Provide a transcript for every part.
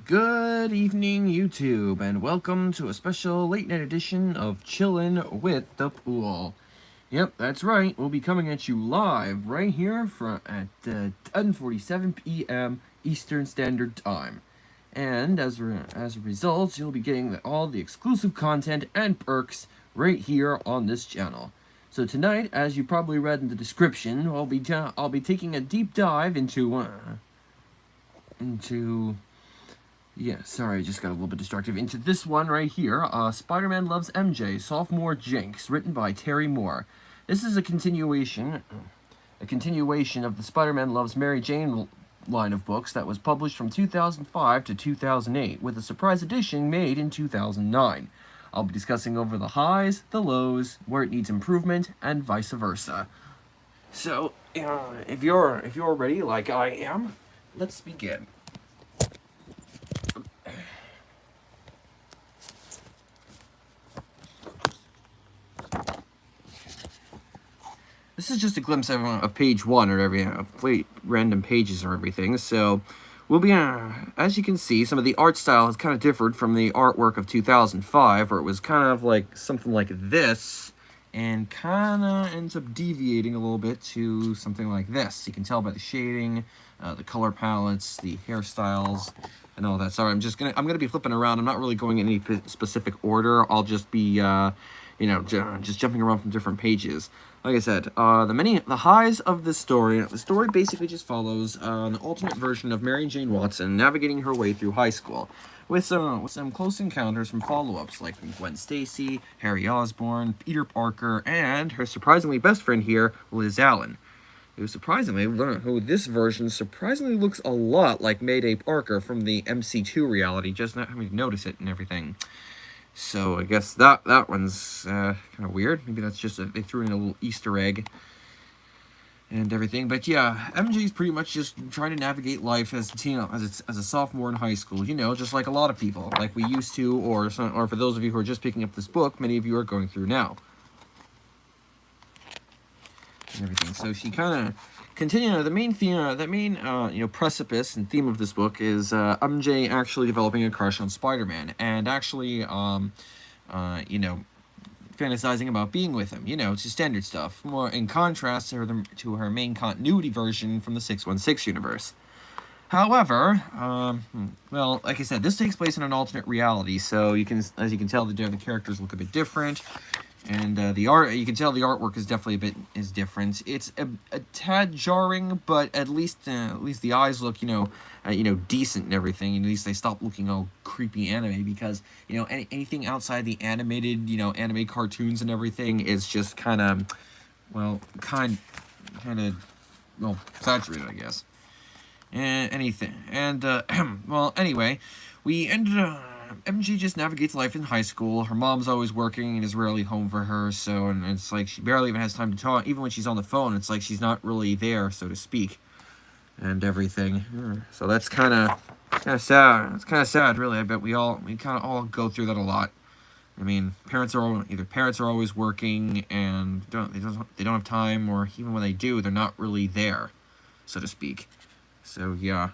Good evening, YouTube, and welcome to a special late night edition of Chillin' with the Pool. Yep, that's right. We'll be coming at you live right here at 10:47 p.m. Eastern Standard Time. And as a result, you'll be getting all the exclusive content and perks right here on this channel. So tonight, as you probably read in the description, I'll be taking a deep dive yeah, sorry, I just got a little bit distracted. Into this one right here, Spider-Man Loves MJ, Sophomore Jinx, written by Terry Moore. This is a continuation of the Spider-Man Loves Mary Jane line of books that was published from 2005 to 2008, with a surprise edition made in 2009. I'll be discussing over the highs, the lows, where it needs improvement, and vice versa. So, if you're ready, like I am, let's begin. This is just a glimpse of page one or random pages or everything. So we'll be, as you can see, some of the art style has kind of differed from the artwork of 2005, where it was kind of like something like this, and kind of ends up deviating a little bit to something like this. You can tell by the shading, the color palettes, the hairstyles, and all that. Sorry, I'm gonna be flipping around. I'm not really going in any specific order. I'll just be, just jumping around from different pages. Like I said, the highs of this story. The story basically just follows an alternate version of Mary Jane Watson navigating her way through high school, with some close encounters from follow-ups like from Gwen Stacy, Harry Osborn, Peter Parker, and her surprisingly best friend here, Liz Allen. Who this version surprisingly looks a lot like Mayday Parker from the MC2 reality, just not having to notice it and everything. So I guess that one's kind of weird. Maybe that's just they threw in a little Easter egg and everything. But yeah, MJ's pretty much just trying to navigate life as a sophomore in high school. You know, just like a lot of people, like we used to, or for those of you who are just picking up this book, many of you are going through now. And everything. So she kind of continuing the main theme, precipice and theme of this book is MJ actually developing a crush on Spider-Man and actually, fantasizing about being with him. You know, it's just standard stuff. More in contrast to her main continuity version from the 616 universe. However, well, like I said, this takes place in an alternate reality, so as you can tell, the characters look a bit different. And the art, you can tell the artwork is definitely is different. It's a tad jarring, but at least the eyes look, decent and everything. And at least they stop looking all creepy anime, because, anything outside the animated, anime cartoons and everything is just kind of saturated, I guess. Well, anyway, we ended up. MJ just navigates life in high school. Her mom's always working and is rarely home for her, and it's like she barely even has time to talk. Even when she's on the phone, it's like she's not really there, so to speak, and everything. So that's kind of sad. It's kind of sad, really. I bet we kind of all go through that a lot. I mean, parents are always working and they don't have time, or even when they do, they're not really there, so to speak. So yeah.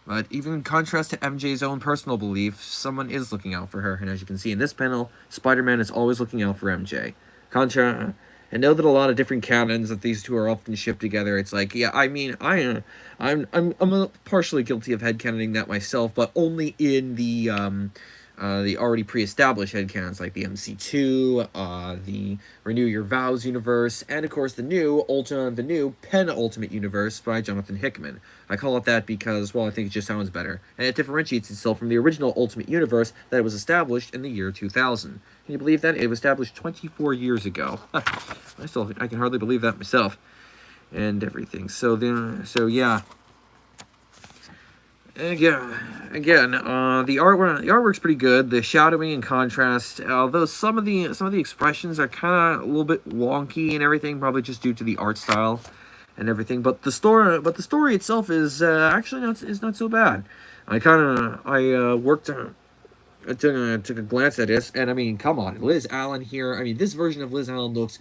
But even in contrast to MJ's own personal belief, someone is looking out for her. And as you can see in this panel, Spider-Man is always looking out for MJ. I know that a lot of different canons that these two are often shipped together. It's like, yeah, I mean, I'm partially guilty of headcanoning that myself, but only in the already pre-established headcanons, like the MC2, the Renew Your Vows universe, and of course the new penultimate universe by Jonathan Hickman. I call it that because, well, I think it just sounds better, and it differentiates itself from the original Ultimate Universe that was established in the year 2000. Can you believe that? It was established 24 years ago. I can hardly believe that myself, and everything. So yeah. Again, the artwork's pretty good. The shadowing and contrast, although some of the expressions are kind of a little bit wonky and everything, probably just due to the art style and everything. But the story itself is actually not so bad. I took a glance at this, and I mean, come on, Liz Allen here. I mean, this version of Liz Allen looks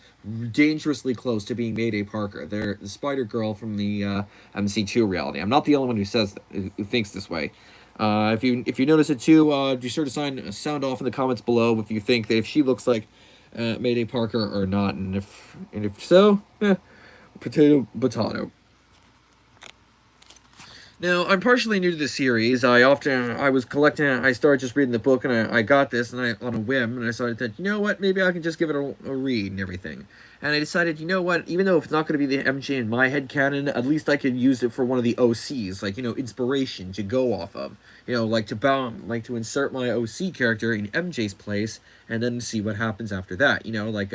dangerously close to being Mayday Parker. They're the Spider Girl from the MC2 reality. I'm not the only one who says who thinks this way. If you notice it too, be sure to sound off in the comments below if you think that if she looks like Mayday Parker or not, and if so, potato. Now, I'm partially new to the series. I started just reading the book, and I got this, and on a whim, and I started thinking, you know what, maybe I can just give it a read and everything. And I decided, you know what, even though it's not going to be the MJ in my head canon, at least I could use it for one of the OCs, like, inspiration to go off of. Like to insert my OC character in MJ's place, and then see what happens after that. Like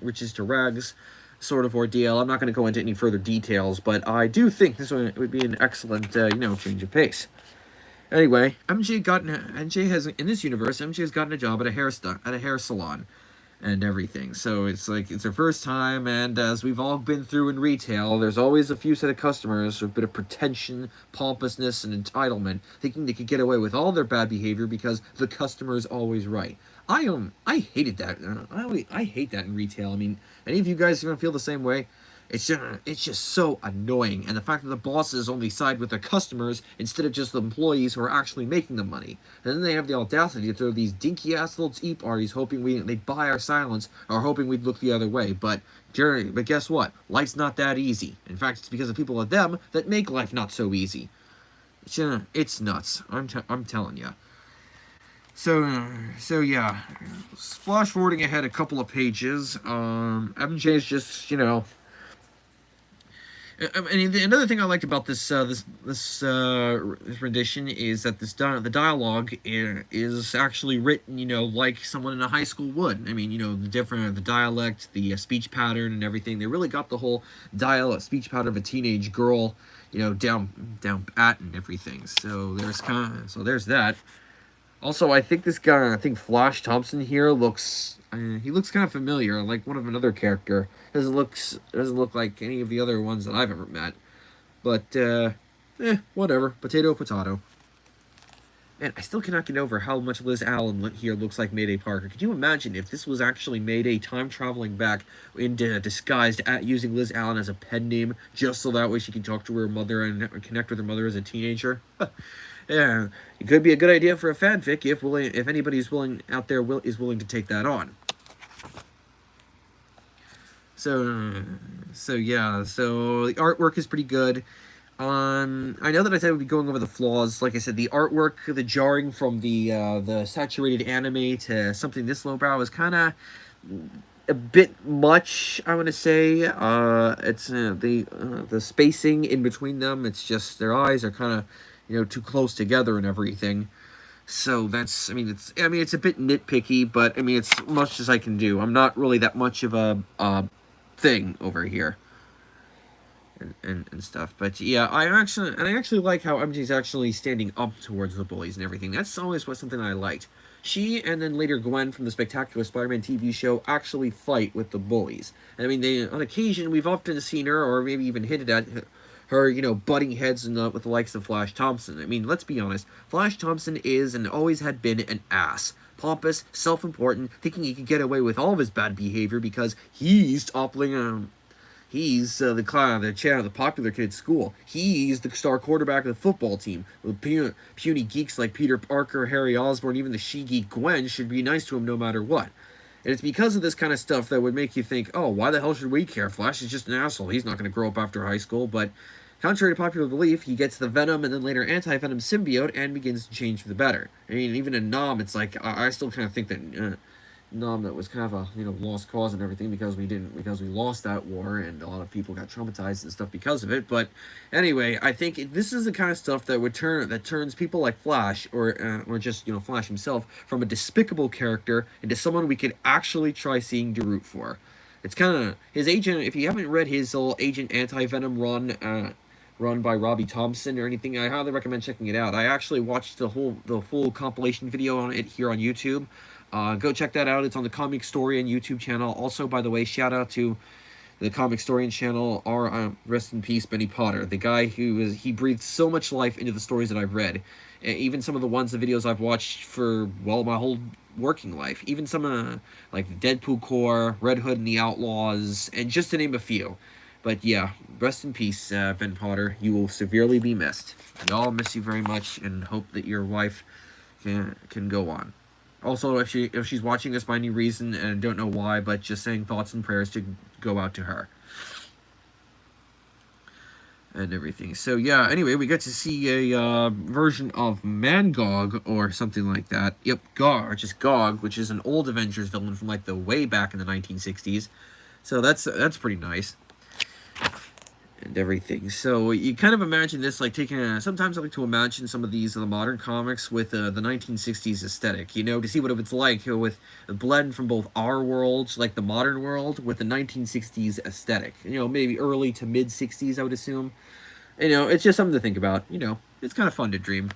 riches to rags sort of ordeal. I'm not going to go into any further details, but I do think this one would be an excellent, change of pace. Anyway, MJ has in this universe, MJ has gotten a job at a hair salon, and everything. So it's her first time, and as we've all been through in retail, there's always a few set of customers with a bit of pretension, pompousness, and entitlement, thinking they could get away with all their bad behavior because the customer is always right. I hated that. I hate that in retail. I mean, any of you guys gonna feel the same way? It's just so annoying, and the fact that the bosses only side with their customers instead of just the employees who are actually making the money. And then they have the audacity to throw these dinky-ass little tea parties hoping they'd buy our silence or hoping we'd look the other way. But guess what? Life's not that easy. In fact, it's because of people like them that make life not so easy. It's nuts. I'm telling you. So yeah, flash forwarding ahead a couple of pages. MJ's just, and another thing I liked about this rendition is that the dialogue is actually written, like someone in a high school would. I mean, the dialect, the speech pattern, and everything. They really got the whole speech pattern of a teenage girl, down pat and everything. So there's that. Also, I think Flash Thompson here looks kind of familiar, like one of another character. Doesn't look like any of the other ones that I've ever met. But whatever. Potato. And I still cannot get over how much Liz Allen here looks like Mayday Parker. Could you imagine if this was actually Mayday time traveling back disguised using Liz Allen as a pen name, just so that way she can talk to her mother and connect with her mother as a teenager? Yeah, it could be a good idea for a fanfic if anybody's willing out there is willing to take that on. So the artwork is pretty good. I know that I said we'd be going over the flaws. Like I said, the artwork, the jarring from the saturated anime to something this lowbrow is kind of a bit much, I want to say. It's the spacing in between them. It's just their eyes are kind of too close together and everything. So it's a bit nitpicky, but I mean, it's much as I can do. I'm not really that much of a thing over here. And stuff, but yeah, I actually like how MJ's actually standing up towards the bullies and everything. That's always something I liked. She and then later Gwen from the Spectacular Spider-Man TV show actually fight with the bullies. And I mean, on occasion we've often seen her, or maybe even hinted at her, butting heads with the likes of Flash Thompson. I mean, let's be honest, Flash Thompson is and always had been an ass. Pompous, self-important, thinking he could get away with all of his bad behavior because he's toppling He's the chair of the popular kid school. He's the star quarterback of the football team. The puny geeks like Peter Parker, Harry Osborn, even the she-geek Gwen should be nice to him no matter what. And it's because of this kind of stuff that would make you think, oh, why the hell should we care? Flash is just an asshole. He's not going to grow up after high school. But contrary to popular belief, he gets the Venom and then later anti-Venom symbiote and begins to change for the better. I mean, even in Nom, it's like, I still kind of think that Nom, that was kind of a lost cause and everything because we lost that war and a lot of people got traumatized and stuff because of it. But anyway, I think this is the kind of stuff that turns people like Flash or just Flash himself from a despicable character into someone we could actually try seeing to root for. It's kind of his agent. If you haven't read his whole Agent Anti-Venom run by Robbie Thompson or anything, I highly recommend checking it out. I actually watched the full compilation video on it here on YouTube. Go check that out. It's on the Comic Story and YouTube channel. Also, by the way, shout out to the Comic Historian channel, or rest in peace, Benny Potter, the guy he breathed so much life into the stories that I've read, even some of the videos I've watched for, well, my whole working life, even some like the Deadpool Corps, Red Hood and the Outlaws, and just to name a few. But yeah, rest in peace, Ben Potter. You will severely be missed. We all miss you very much, and hope that your wife can go on. Also, if she's watching this by any reason, and I don't know why, but just saying thoughts and prayers to go out to her. And everything. So yeah, anyway, we get to see a version of Mangog, or something like that. Yep, Gog, just Gog, which is an old Avengers villain from like the way back in the 1960s. So that's pretty nice. And everything. So you kind of imagine this like taking sometimes I like to imagine some of these the modern comics with the 1960s aesthetic, you know, to see what it's like, you know, with a blend from both our world, like the modern world, with the 1960s aesthetic. You know, maybe early to mid 60s, I would assume. You know, it's just something to think about. You know, it's kind of fun to dream.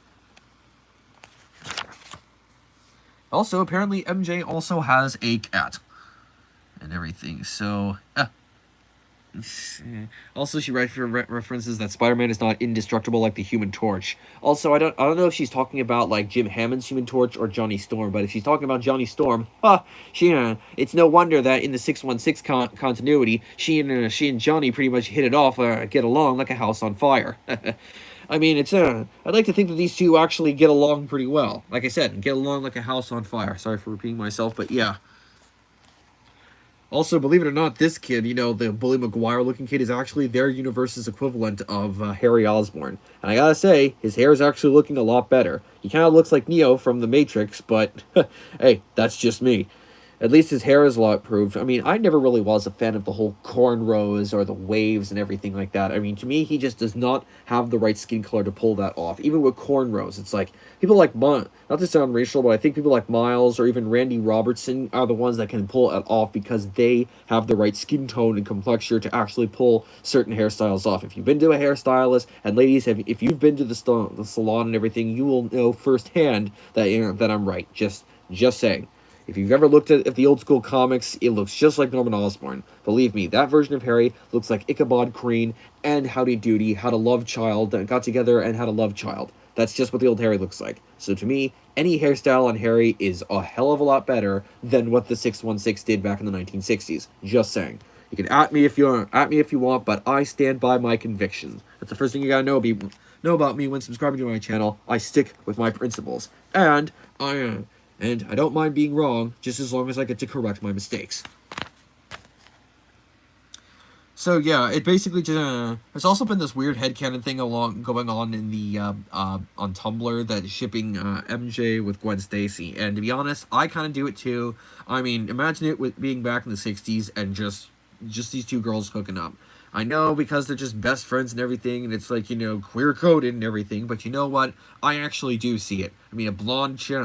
Also, apparently MJ also has a cat and everything. So also, she references that Spider-Man is not indestructible like the Human Torch. Also, I don't know if she's talking about like Jim Hammond's Human Torch or Johnny Storm, but if she's talking about Johnny Storm, it's no wonder that in the 616 continuity, she and Johnny pretty much hit it off, get along like a house on fire. I mean, I'd like to think that these two actually get along pretty well. Like I said, get along like a house on fire. Sorry for repeating myself, but yeah. Also, believe it or not, this kid, you know, the Bully Maguire-looking kid, is actually their universe's equivalent of Harry Osborn. And I gotta say, his hair is actually looking a lot better. He kind of looks like Neo from The Matrix, but hey, that's just me. At least his hair is a lot improved. I mean, I never really was a fan of the whole cornrows or the waves and everything like that. I mean, to me, he just does not have the right skin color to pull that off. Even with cornrows, it's like, people like, not to sound racial, but I think people like Miles or even Randy Robertson are the ones that can pull it off because they have the right skin tone and complexion to actually pull certain hairstyles off. If you've been to a hairstylist, and ladies, if you've been to the salon and everything, you will know firsthand that, you know, that I'm right. Just saying. If you've ever looked at the old school comics, it looks just like Norman Osborn. Believe me, that version of Harry looks like Ichabod Crane and Howdy Doody had a love child that got together and had a love child. That's just what the old Harry looks like. So to me, any hairstyle on Harry is a hell of a lot better than what the 616 did back in the 1960s. Just saying. You can at me if you want, but I stand by my convictions. That's the first thing you gotta know about me when subscribing to my channel. I stick with my principles, and I don't mind being wrong, just as long as I get to correct my mistakes. So yeah, it basically just there's also been this weird headcanon thing going on in the on Tumblr that is shipping MJ with Gwen Stacy, and to be honest, I kind of do it too. I mean, imagine it with being back in the 60s and just these two girls hooking up. I know because they're just best friends and everything, and it's like, you know, queer-coded and everything, but you know what? I actually do see it. I mean, a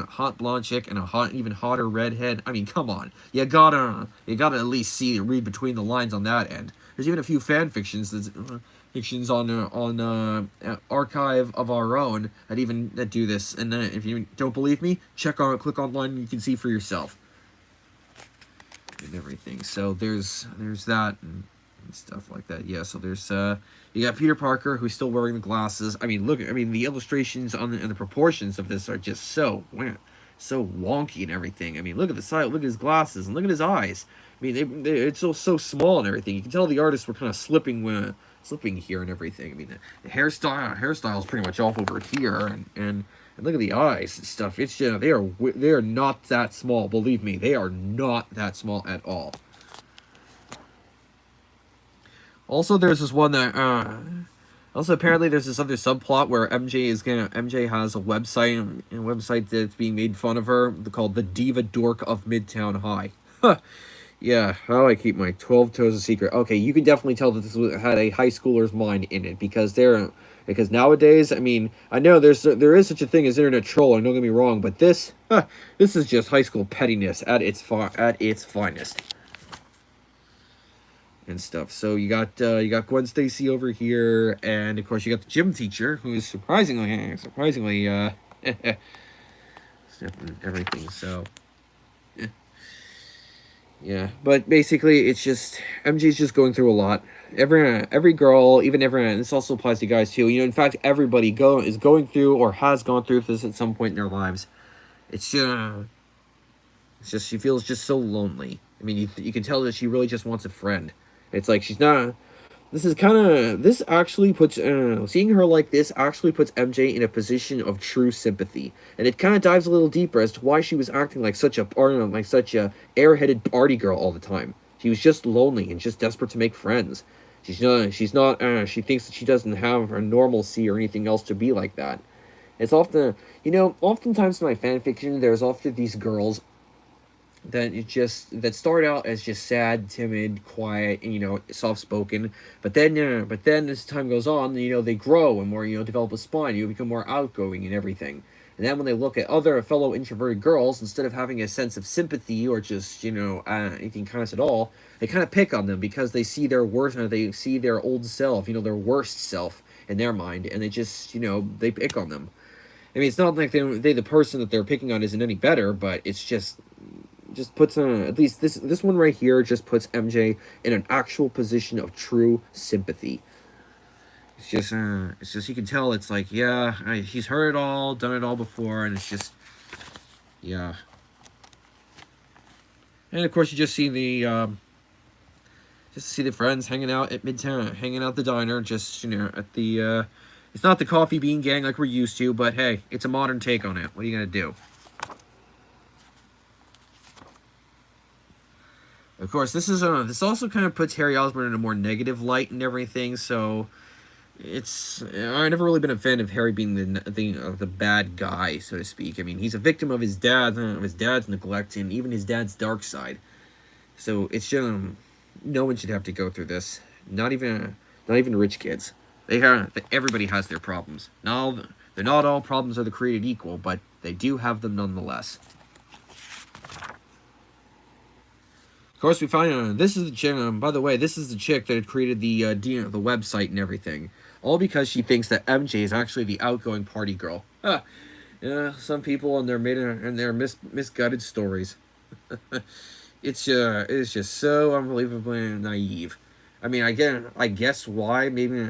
hot blonde chick and a even hotter redhead. I mean, come on. You gotta at least read between the lines on that end. There's even a few fan fictions on Archive of Our Own that do this. And if you don't believe me, click online and you can see for yourself. And everything. So there's that and stuff like that. Yeah, so there's you got Peter Parker, who's still wearing the glasses. I mean, the illustrations and the proportions of this are just so wonky and everything. I mean, look at the side, look at his glasses, and look at his eyes. I mean, it's so small and everything. You can tell the artists were kind of slipping here and everything. I mean, the hairstyle is pretty much off over here, and look at the eyes and stuff. It's just, they are not that small. Believe me, they are not that small at all. Also, there's this one that also apparently there's this other subplot where MJ has a website that's being made fun of her, called the Diva Dork of Midtown High. Yeah, how I keep my 12 toes a secret. Okay, you can definitely tell that this had a high schooler's mind in it, because nowadays, I mean, I know there is such a thing as internet trolling, don't get me wrong, but this is just high school pettiness at its finest. And stuff. So you got Gwen Stacy over here, and of course you got the gym teacher, who is surprisingly everything. So Yeah, but basically, it's just MJ's just going through a lot. Every girl, even everyone. This also applies to guys too. In fact, everybody is going through or has gone through this at some point in their lives. It's just she feels just so lonely. I mean, you can tell that she really just wants a friend. It's like she's not. This actually puts seeing her like this actually puts MJ in a position of true sympathy, and it kind of dives a little deeper as to why she was acting like such a airheaded party girl all the time. She was just lonely and just desperate to make friends. She thinks that she doesn't have her normalcy or anything else to be like that. It's often, oftentimes in my fan fiction, there's often these girls that start out as just sad, timid, quiet, and soft spoken. But then as time goes on, they grow and more, develop a spine. You become more outgoing and everything. And then when they look at other fellow introverted girls, instead of having a sense of sympathy or just anything kind of at all, they kind of pick on them because they see their they see their old self, their worst self in their mind, and they just they pick on them. I mean, it's not like the person that they're picking on isn't any better, but it's just puts at least this one right here just puts MJ in an actual position of true sympathy. It's just you can tell it's like he's heard it all, done it all before, and it's just yeah. And of course you just see the friends hanging out at Midtown, hanging out at the diner, just at the it's not the Coffee Bean Gang like we're used to, but hey, it's a modern take on it. What are you gonna do? Of course, this also kind of puts Harry Osborn in a more negative light and everything. So I've never really been a fan of Harry being the bad guy, so to speak. I mean, he's a victim of his dad's neglect and even his dad's dark side. So it's no one should have to go through this. Not even rich kids. Everybody has their problems. They're not all problems are created equal, but they do have them nonetheless. Of course, we find this is the chick. By the way, this is the chick that had created the website and everything, all because she thinks that MJ is actually the outgoing party girl. Yeah, some people and their misguided stories. It is just so unbelievably naive. I mean, I guess why maybe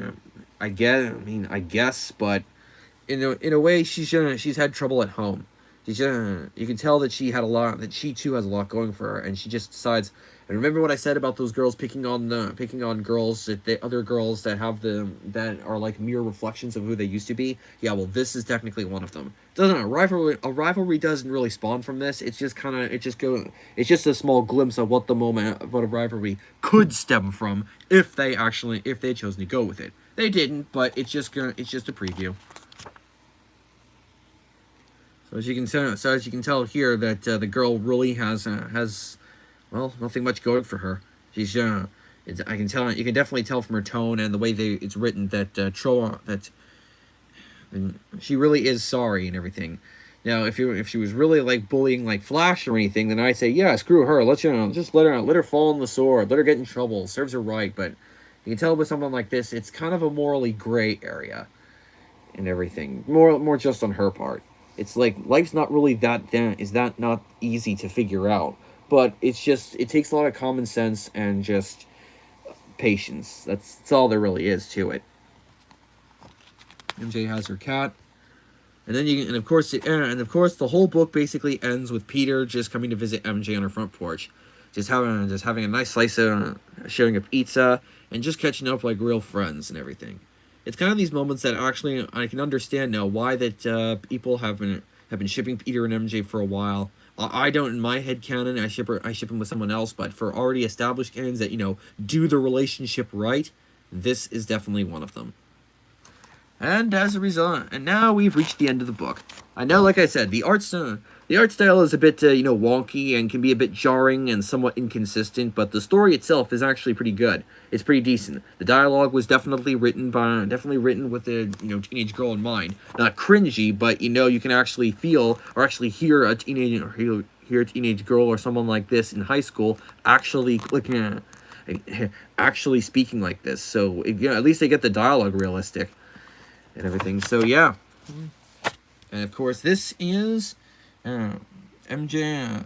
I guess, but in a way she's had trouble at home. You can tell that she too has a lot going for her, and she just decides. And remember what I said about those girls picking on girls other girls that are like mere reflections of who they used to be. Yeah, well, this is technically one of them. Doesn't a rivalry doesn't really spawn from this. It's just it's just a small glimpse of what a rivalry could stem from if they had chosen to go with it. They didn't, but it's just a preview. So as you can tell here that the girl really has nothing much going for her. She's you can definitely tell from her tone and the way it's written that she really is sorry and everything. Now, if she was really like bullying like Flash or anything, then I'd say yeah, screw her. Just let her fall on the sword. Let her get in trouble. Serves her right. But you can tell with someone like this, it's kind of a morally gray area and everything. More just on her part. It's like life's not really that not easy to figure out, but it takes a lot of common sense and just patience. That's all there really is to it. MJ has her cat, and of course the whole book basically ends with Peter just coming to visit MJ on her front porch, just having a nice slice of sharing a pizza and just catching up like real friends and everything. It's kind of these moments that actually I can understand now why that people have been shipping Peter and MJ for a while. I don't in my head canon. I ship him with someone else, but for already established canons that do the relationship right, this is definitely one of them. And as a result, and now we've reached the end of the book. I know, like I said, the art style is a bit wonky and can be a bit jarring and somewhat inconsistent, but the story itself is actually pretty good. It's pretty decent. The dialogue was definitely written with a teenage girl in mind. Not cringy, but you can actually feel or actually hear a teenage girl or someone like this in high school actually actually speaking like this. So at least they get the dialogue realistic and everything. So yeah. And of course, this is MJ,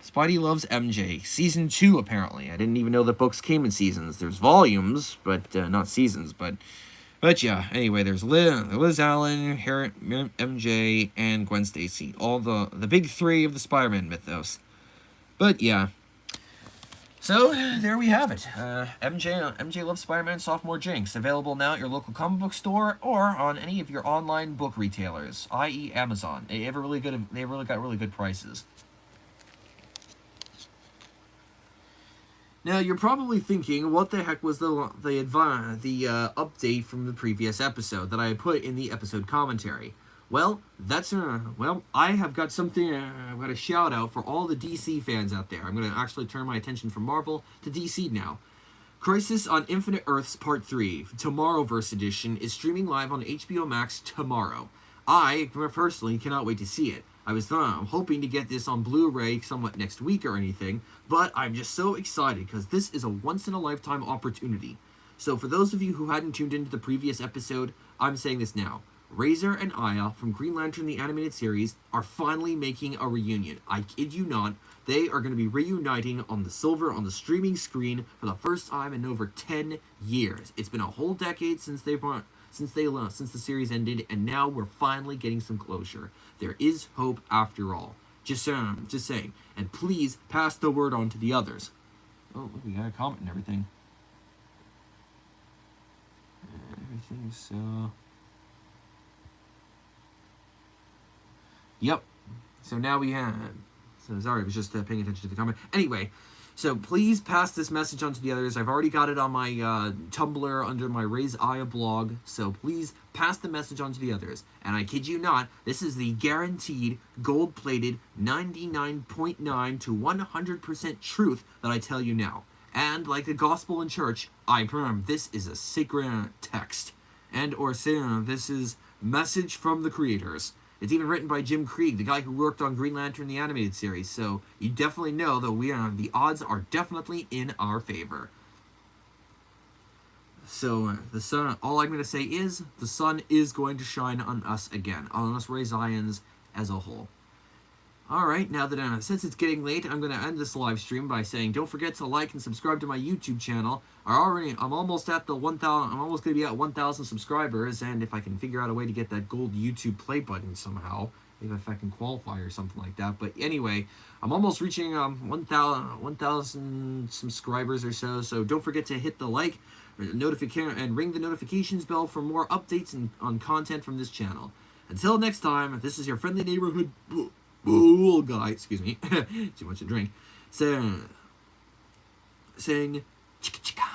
Spidey Loves MJ, Season 2, apparently. I didn't even know that books came in seasons. There's volumes, but not seasons, But yeah, anyway, there's Liz Allen, MJ, and Gwen Stacy. All the big three of the Spider-Man mythos. But yeah. So, there we have it. MJ Loves Spider-Man Sophomore Jinx. Available now at your local comic book store or on any of your online book retailers, i.e. Amazon. They really got really good prices. Now, you're probably thinking, what the heck was the update from the previous episode that I put in the episode commentary? Well, I have got something, I've got a shout out for all the DC fans out there. I'm going to actually turn my attention from Marvel to DC now. Crisis on Infinite Earths Part 3, Tomorrowverse Edition, is streaming live on HBO Max tomorrow. I, personally, cannot wait to see it. I'm hoping to get this on Blu-ray somewhat next week or anything, but I'm just so excited because this is a once-in-a-lifetime opportunity. So for those of you who hadn't tuned into the previous episode, I'm saying this now. Razor and Aya from Green Lantern the Animated Series are finally making a reunion. I kid you not, they are going to be reuniting on the streaming screen for the first time in over 10 years. It's been a whole decade since the series ended, and now we're finally getting some closure. There is hope after all. Just saying. And please pass the word on to the others. Oh, look, we got a comment and everything. Everything's so... Yep. So now we have... So sorry, I was just paying attention to the comment. Anyway, so please pass this message on to the others. I've already got it on my Tumblr under my Raise Aya blog. So please pass the message on to the others. And I kid you not, this is the guaranteed, gold-plated, 99.9 to 100% truth that I tell you now. And like the gospel in church, I affirm this is a sacred text. And or this is message from the creators. It's even written by Jim Krieg, the guy who worked on Green Lantern the Animated Series, so you definitely know that the odds are definitely in our favor. So, the sun, all I'm going to say is, the sun is going to shine on us again, on us Ray Zions as a whole. Alright, now that since it's getting late, I'm going to end this live stream by saying, don't forget to like and subscribe to my YouTube channel. I'm almost at the 1,000, I'm almost going to be at 1,000 subscribers, and if I can figure out a way to get that gold YouTube play button somehow, maybe if I can qualify or something like that. But anyway, I'm almost reaching 1,000 subscribers or so don't forget to hit the like, notification, and ring the notifications bell for more updates on content from this channel. Until next time, this is your friendly neighborhood bull guy, excuse me, too much to drink, saying chicka chicka.